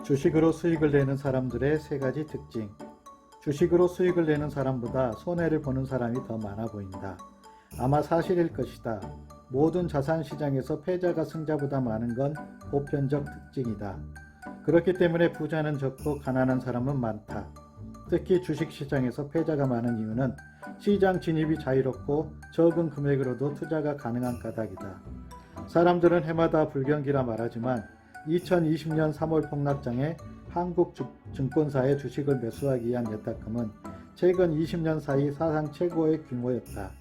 주식으로 수익을 내는 사람들의 세 가지 특징. 주식으로 수익을 내는 사람보다 손해를 보는 사람이 더 많아 보인다. 아마 사실일 것이다. 모든 자산 시장에서 패자가 승자보다 많은 건 보편적 특징이다. 그렇기 때문에 부자는 적고 가난한 사람은 많다. 특히 주식시장에서 패자가 많은 이유는 시장 진입이 자유롭고 적은 금액으로도 투자가 가능한 까닭이다. 사람들은 해마다 불경기라 말하지만 2020년 3월 폭락장에 한국 증권사의 주식을 매수하기 위한 예탁금은 최근 20년 사이 사상 최고의 규모였다.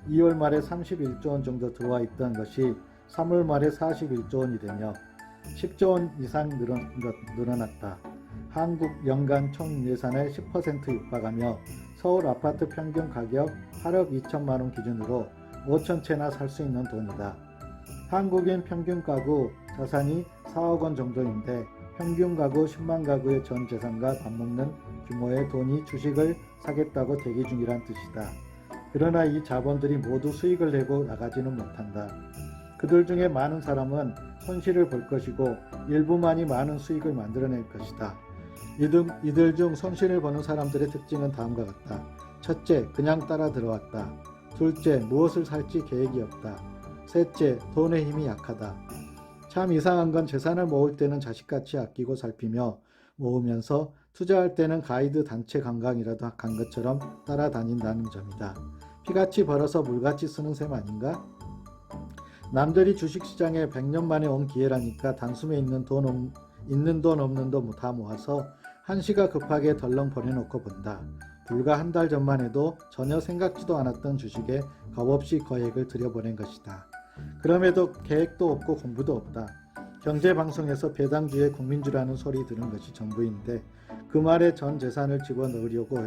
2월 말에 31조 원 정도 들어와 있던 것이 3월 말에 41조 원이 되며 10조 원 이상 늘어났다. 한국 연간 총 예산의 10% 육박하며 서울 아파트 평균 가격 8억 2천만 원 기준으로 5천 채나 살 수 있는 돈이다. 한국인 평균 가구 자산이 4억 원 정도인데 평균 가구 10만 가구의 전 재산과 맞먹는 규모의 돈이 주식을 사겠다고 대기 중이란 뜻이다. 그러나 이 자본들이 모두 수익을 내고 나가지는 못한다. 그들 중에 많은 사람은 손실을 볼 것이고 일부만이 많은 수익을 만들어낼 것이다. 이들 중 손실을 보는 사람들의 특징은 다음과 같다. 첫째, 그냥 따라 들어왔다. 둘째, 무엇을 살지 계획이 없다. 셋째, 돈의 힘이 약하다. 참 이상한 건 재산을 모을 때는 자식같이 아끼고 살피며 모으면서 투자할 때는 가이드 단체 관광이라도 간 것처럼 따라다닌다는 점이다. 피같이 벌어서 물같이 쓰는 셈 아닌가? 남들이 주식시장에 100년 만에 온 기회라니까 단숨에 있는 돈 없는 돈 다 모아서 한시가 급하게 덜렁 보내놓고 본다. 불과 한 달 전만 해도 전혀 생각지도 않았던 주식에 겁없이 거액을 들여보낸 것이다. 그럼에도 계획도 없고 공부도 없다. 경제방송에서 배당주의 국민주라는 소리 들은 것이 전부인데 그 말에 전 재산을 집어넣으려고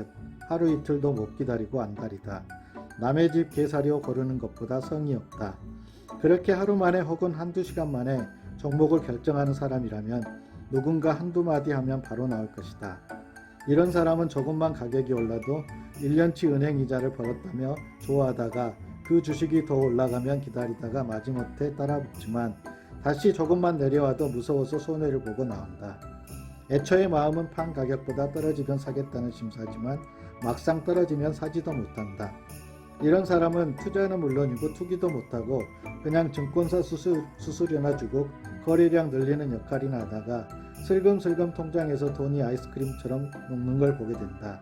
하루 이틀도 못 기다리고 안달이다. 남의 집 개사료 고르는 것보다 성의 없다. 그렇게 하루 만에 혹은 한두 시간 만에 종목을 결정하는 사람이라면 누군가 한두 마디 하면 바로 나올 것이다. 이런 사람은 조금만 가격이 올라도 1년치 은행 이자를 벌었다며 좋아하다가 그 주식이 더 올라가면 기다리다가 마지못해 따라붙지만 다시 조금만 내려와도 무서워서 손해를 보고 나온다. 애초에 마음은 판 가격보다 떨어지면 사겠다는 심사지만 막상 떨어지면 사지도 못한다. 이런 사람은 투자는 물론이고 투기도 못하고 그냥 증권사 수수료나 주고 거래량 늘리는 역할이나 하다가 슬금슬금 통장에서 돈이 아이스크림처럼 녹는 걸 보게 된다.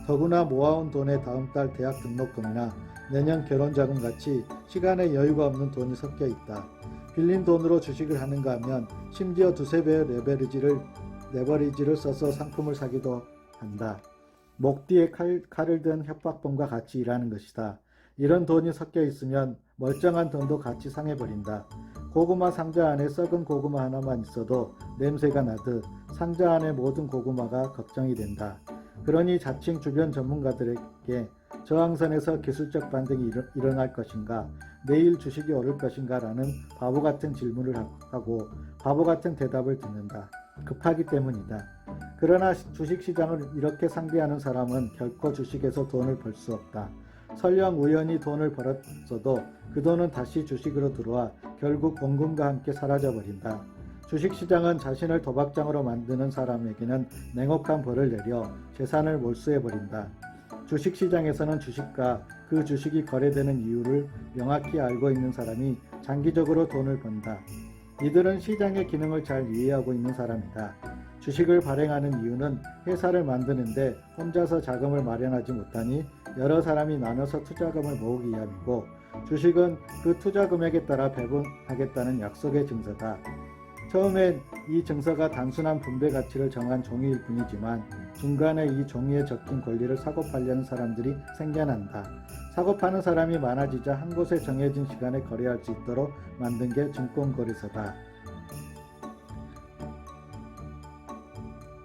더구나 모아온 돈에 다음 달 대학 등록금이나 내년 결혼자금 같이 시간에 여유가 없는 돈이 섞여 있다. 빌린 돈으로 주식을 하는가 하면 심지어 두세 배의 레버리지를 써서 상품을 사기도 한다. 목 뒤에 칼을 든 협박범과 같이 일하는 것이다. 이런 돈이 섞여 있으면 멀쩡한 돈도 같이 상해버린다. 고구마 상자 안에 썩은 고구마 하나만 있어도 냄새가 나듯 상자 안의 모든 고구마가 걱정이 된다. 그러니 자칭 주변 전문가들에게 저항선에서 기술적 반등이 일어날 것인가, 내일 주식이 오를 것인가 라는 바보 같은 질문을 하고 바보 같은 대답을 듣는다. 급하기 때문이다. 그러나 주식시장을 이렇게 상대하는 사람은 결코 주식에서 돈을 벌 수 없다. 설령 우연히 돈을 벌었어도 그 돈은 다시 주식으로 들어와 결국 원금과 함께 사라져버린다. 주식시장은 자신을 도박장으로 만드는 사람에게는 냉혹한 벌을 내려 재산을 몰수해버린다. 주식시장에서는 주식과 그 주식이 거래되는 이유를 명확히 알고 있는 사람이 장기적으로 돈을 번다. 이들은 시장의 기능을 잘 이해하고 있는 사람이다. 주식을 발행하는 이유는 회사를 만드는데 혼자서 자금을 마련하지 못하니 여러 사람이 나눠서 투자금을 모으기 위함이고, 주식은 그 투자 금액에 따라 배분하겠다는 약속의 증서다. 처음엔 이 증서가 단순한 분배 가치를 정한 종이일 뿐이지만 중간에 이 종이에 적힌 권리를 사고 팔려는 사람들이 생겨난다. 사고 파는 사람이 많아지자 한 곳에 정해진 시간에 거래할 수 있도록 만든 게 증권거래소다.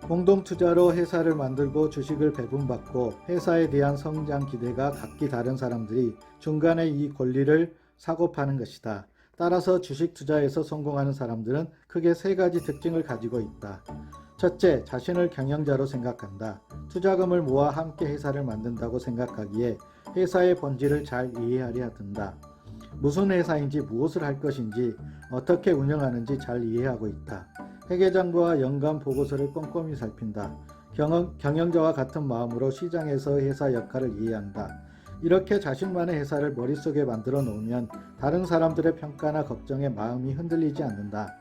공동투자로 회사를 만들고 주식을 배분받고 회사에 대한 성장 기대가 각기 다른 사람들이 중간에 이 권리를 사고 파는 것이다. 따라서 주식 투자에서 성공하는 사람들은 크게 세 가지 특징을 가지고 있다. 첫째, 자신을 경영자로 생각한다. 투자금을 모아 함께 회사를 만든다고 생각하기에 회사의 본질을 잘 이해하려 든다. 무슨 회사인지 무엇을 할 것인지 어떻게 운영하는지 잘 이해하고 있다. 회계장부와 연간 보고서를 꼼꼼히 살핀다. 경영자와 같은 마음으로 시장에서 회사 역할을 이해한다. 이렇게 자신만의 회사를 머릿속에 만들어 놓으면 다른 사람들의 평가나 걱정에 마음이 흔들리지 않는다.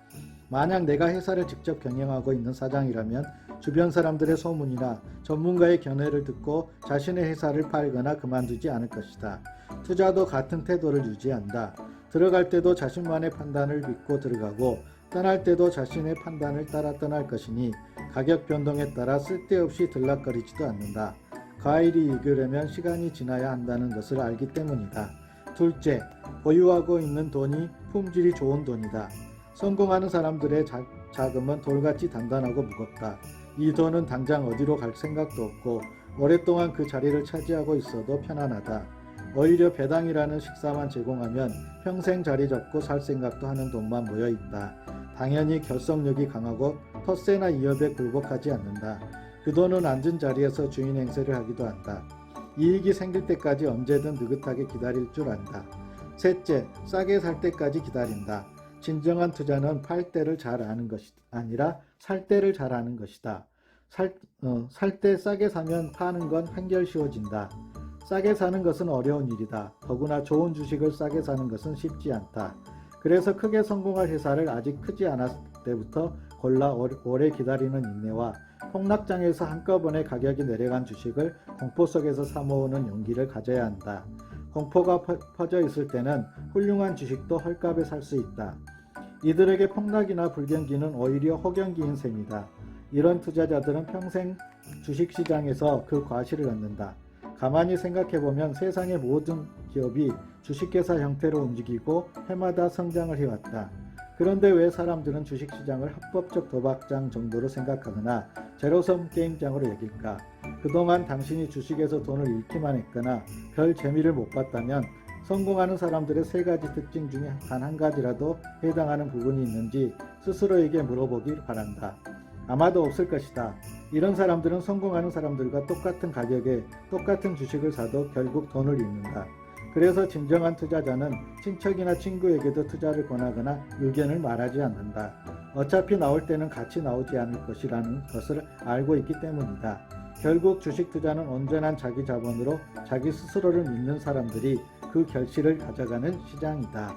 만약 내가 회사를 직접 경영하고 있는 사장이라면 주변 사람들의 소문이나 전문가의 견해를 듣고 자신의 회사를 팔거나 그만두지 않을 것이다. 투자도 같은 태도를 유지한다. 들어갈 때도 자신만의 판단을 믿고 들어가고 떠날 때도 자신의 판단을 따라 떠날 것이니 가격 변동에 따라 쓸데없이 들락거리지도 않는다. 과일이 익으려면 시간이 지나야 한다는 것을 알기 때문이다. 둘째, 보유하고 있는 돈이 품질이 좋은 돈이다. 성공하는 사람들의 자금은 돌같이 단단하고 무겁다. 이 돈은 당장 어디로 갈 생각도 없고 오랫동안 그 자리를 차지하고 있어도 편안하다. 오히려 배당이라는 식사만 제공하면 평생 자리 잡고 살 생각도 하는 돈만 모여있다. 당연히 결속력이 강하고 텃세나 이협에 굴복하지 않는다. 그 돈은 앉은 자리에서 주인 행세를 하기도 한다. 이익이 생길 때까지 언제든 느긋하게 기다릴 줄 안다. 셋째, 싸게 살 때까지 기다린다. 진정한 투자는 팔 때를 잘 아는 것이 아니라 살 때를 잘 아는 것이다. 살 때 싸게 사면 파는 건 한결 쉬워진다. 싸게 사는 것은 어려운 일이다. 더구나 좋은 주식을 싸게 사는 것은 쉽지 않다. 그래서 크게 성공할 회사를 아직 크지 않았을 때부터 골라 오래 기다리는 인내와 폭락장에서 한꺼번에 가격이 내려간 주식을 공포 속에서 사모으는 용기를 가져야 한다. 공포가 퍼져 있을 때는 훌륭한 주식도 헐값에 살 수 있다. 이들에게 폭락이나 불경기는 오히려 호경기인 셈이다. 이런 투자자들은 평생 주식시장에서 그 과실을 얻는다. 가만히 생각해보면 세상의 모든 기업이 주식회사 형태로 움직이고 해마다 성장을 해왔다. 그런데 왜 사람들은 주식시장을 합법적 도박장 정도로 생각하거나 제로섬 게임장으로 여길까? 그동안 당신이 주식에서 돈을 잃기만 했거나 별 재미를 못 봤다면 성공하는 사람들의 세 가지 특징 중에 단 한 가지라도 해당하는 부분이 있는지 스스로에게 물어보길 바란다. 아마도 없을 것이다. 이런 사람들은 성공하는 사람들과 똑같은 가격에 똑같은 주식을 사도 결국 돈을 잃는다. 그래서 진정한 투자자는 친척이나 친구에게도 투자를 권하거나 의견을 말하지 않는다. 어차피 나올 때는 같이 나오지 않을 것이라는 것을 알고 있기 때문이다. 결국 주식 투자는 온전한 자기 자본으로 자기 스스로를 믿는 사람들이 그 결실을 가져가는 시장이다.